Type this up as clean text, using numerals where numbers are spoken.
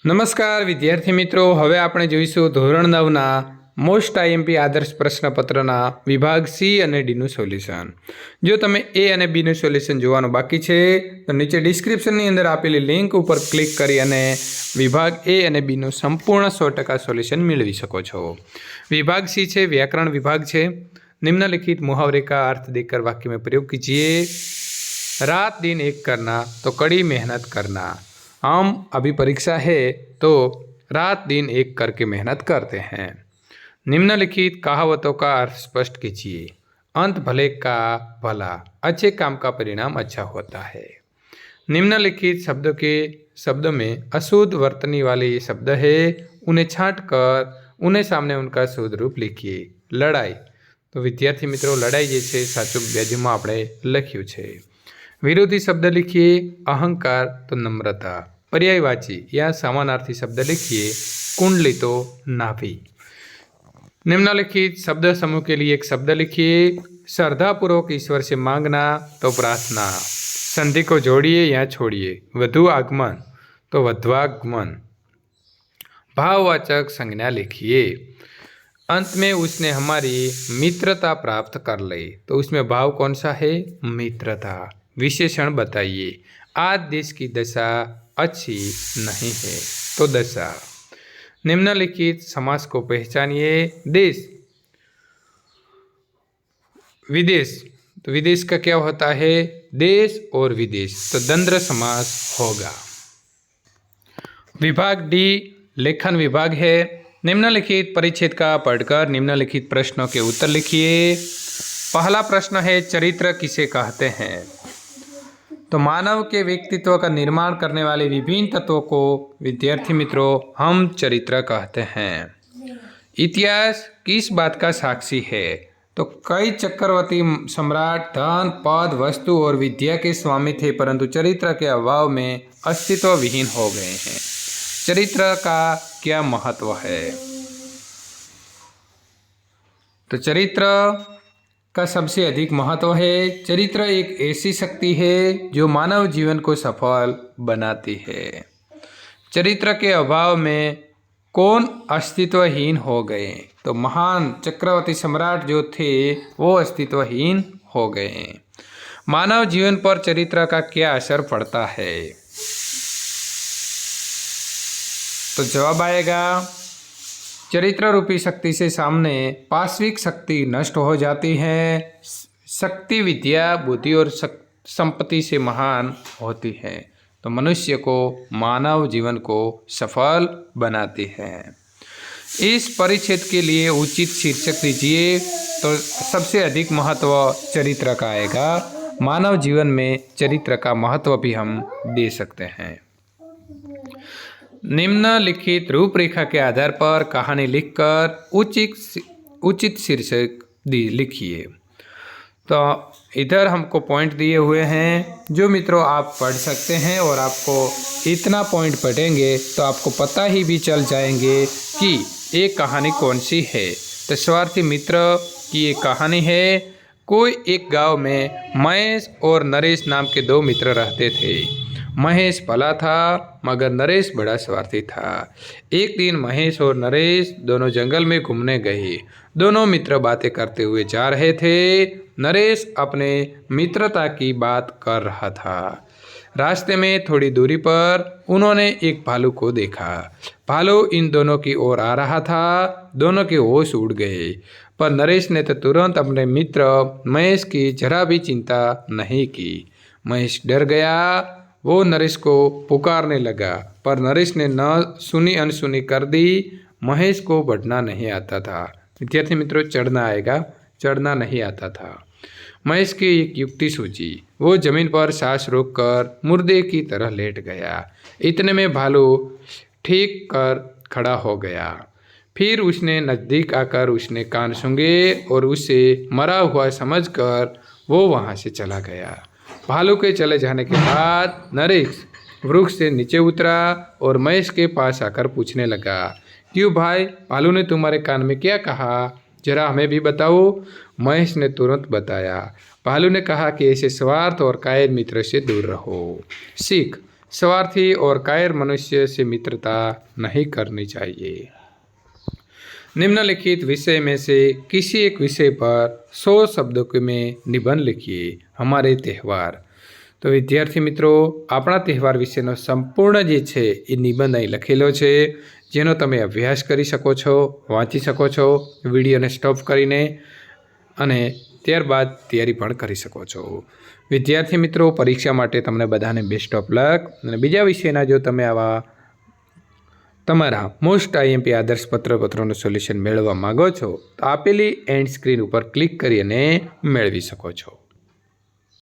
નમસ્કાર વિદ્યાર્થી મિત્રો, હવે આપણે જોઈશું ધોરણ 9ના મોસ્ટ આઈએમપી આદર્શ પ્રશ્નપત્રના વિભાગ સી અને ડીનું સોલ્યુશન. જો તમે એ અને બીનું સોલ્યુશન જોવાનું બાકી છે તો નીચે ડિસ્ક્રિપ્શનની અંદર આપેલી લિંક ઉપર ક્લિક કરી અને વિભાગ એ અને બીનું સંપૂર્ણ 100% સોલ્યુશન મેળવી શકો છો. विभाग सी છે व्याकरण विभाग છે. निम्नलिखित मुहावरे का अर्थ देकर वाक्य में प्रयोग कीजिए. रात दिन एक करना तो कड़ी मेहनत करना. हम अभी परीक्षा है तो रात दिन एक करके मेहनत करते हैं. निम्नलिखित कहावतों का अर्थ स्पष्ट कीजिए. अंत भले का भला, अच्छे काम का परिणाम अच्छा होता है. निम्नलिखित शब्दों में अशुद्ध वर्तनी वाले ये शब्द है, उन्हें छांट कर उन्हें सामने उनका शुद्ध रूप लिखिए. लड़ाई, तो विद्यार्थी मित्रों लड़ाई જે છે સાચું બાજુમાં આપણે લખ્યું છે. विरोधी शब्द लिखिए. अहंकार तो नम्रता. पर्यायवाची या समानार्थी शब्द लिखिए. कुंडली तो नाभि. निम्नलिखित शब्द समूह के लिए एक शब्द लिखिए. श्रद्धापूर्वक ईश्वर से मांगना तो प्रार्थना. संधि को जोड़िए या छोड़िए. वधु आगमन तो वध्वागमन. भाववाचक संज्ञा लिखिए. अंत में उसने हमारी मित्रता प्राप्त कर ली, तो उसमें भाव कौन सा है? मित्रता. विशेषण बताइए. आज देश की दशा अच्छी नहीं है, तो दशा. निम्नलिखित समास को पहचानिए. देश, विदेश, तो विदेश का क्या होता है? देश और विदेश, तो द्वंद्व समास होगा. विभाग डी लेखन विभाग है. निम्नलिखित परिच्छेद का पढ़कर निम्नलिखित प्रश्नों के उत्तर लिखिए. पहला प्रश्न है, चरित्र किसे कहते हैं? तो मानव के व्यक्तित्व का निर्माण करने वाले विभिन्न तत्वों को विद्यार्थी मित्रों हम चरित्र कहते हैं. इतिहास किस बात का साक्षी है? तो कई चक्रवर्ती सम्राट धन, पद, वस्तु और विद्या के स्वामी थे, परंतु चरित्र के अभाव में अस्तित्व विहीन हो गए हैं. चरित्र का क्या महत्व है? तो चरित्र का सबसे अधिक महत्व है. चरित्र एक ऐसी शक्ति है जो मानव जीवन को सफल बनाती है. चरित्र के अभाव में कौन अस्तित्वहीन हो गए? तो महान चक्रवर्ती सम्राट जो थे वो अस्तित्वहीन हो गए. मानव जीवन पर चरित्र का क्या असर पड़ता है? तो जवाब आएगा, चरित्र रूपी शक्ति से सामने पाश्विक शक्ति नष्ट हो जाती है. शक्ति विद्या, बुद्धि और संपत्ति से महान होती है, तो मनुष्य को, मानव जीवन को सफल बनाती है. इस परिच्छेद के लिए उचित शीर्षक दीजिए. तो सबसे अधिक महत्व चरित्र का आएगा. मानव जीवन में चरित्र का महत्व भी हम दे सकते हैं. निम्नलिखित रूपरेखा के आधार पर कहानी लिखकर उचित शीर्षक लिखिए. तो इधर हमको पॉइंट दिए हुए हैं जो मित्रों आप पढ़ सकते हैं, और आपको इतना पॉइंट पढ़ेंगे तो आपको पता ही भी चल जाएंगे कि ये कहानी कौन सी है. तो स्वार्थी मित्र की एक कहानी है. कोई एक गांव में महेश और नरेश नाम के दो मित्र रहते थे. महेश भला था मगर नरेश बड़ा स्वार्थी था. एक दिन महेश और नरेश दोनों जंगल में घूमने गए. दोनों मित्र बातें करते हुए जा रहे थे. नरेश अपने मित्रता की बात कर रहा था. रास्ते में थोड़ी दूरी पर उन्होंने एक भालू को देखा. भालू इन दोनों की ओर आ रहा था. दोनों के होश उड़ गए, पर नरेश ने तो तुरंत अपने मित्र महेश की जरा भी चिंता नहीं की. महेश डर गया. वो नरेश को पुकारने लगा, पर नरेश ने न सुनी अनसुनी कर दी. महेश को बढ़ना नहीं आता था. विद्यार्थी मित्रों चढ़ना आएगा, चढ़ना नहीं आता था. महेश की एक युक्ति सूझी. वो जमीन पर सांस रोककर मुर्दे की तरह लेट गया. इतने में भालू ठीक कर खड़ा हो गया. फिर उसने नज़दीक आकर उसने कान सूंघे और उसे मरा हुआ समझकर वो वहाँ से चला गया. भालू के चले जाने के बाद नरेश वृक्ष से नीचे उतरा और महेश के पास आकर पूछने लगा, क्यों भाई, भालू ने तुम्हारे कान में क्या कहा? जरा हमें भी बताओ. महेश ने तुरंत बताया. भालू ने कहा कि ऐसे स्वार्थ और कायर मित्र से दूर रहो. सीख, स्वार्थी और कायर मनुष्य से मित्रता नहीं करनी चाहिए। निम्नलिखित विषय में से किसी एक विषय पर 100 शब्दों में निबंध लिखिए। हमारे त्यौहार। तो विद्यार्थी मित्रों, अपना त्यौहार विशेનો संपूर्ण જે છે એ નિબંધ અહીં લખેલો છે, જેનો તમે અભ્યાસ કરી શકો છો, વાંચી શકો છો વિડીયોને સ્ટોપ કરીને, અને ત્યારબાદ તૈયારી પણ કરી શકો છો। વિદ્યાર્થી મિત્રો, પરીક્ષા માટે તમને બધાને બેસ્ટ ઓફ લક। અને બીજા વિષયના જો તમે આવા તમારા મોસ્ટ આઈએમપી આદર્શ પત્રનું સોલ્યુશન મેળવવા માગો છો તો આપેલી એન્ડ સ્ક્રીન ઉપર ક્લિક કરી અને મેળવી શકો છો।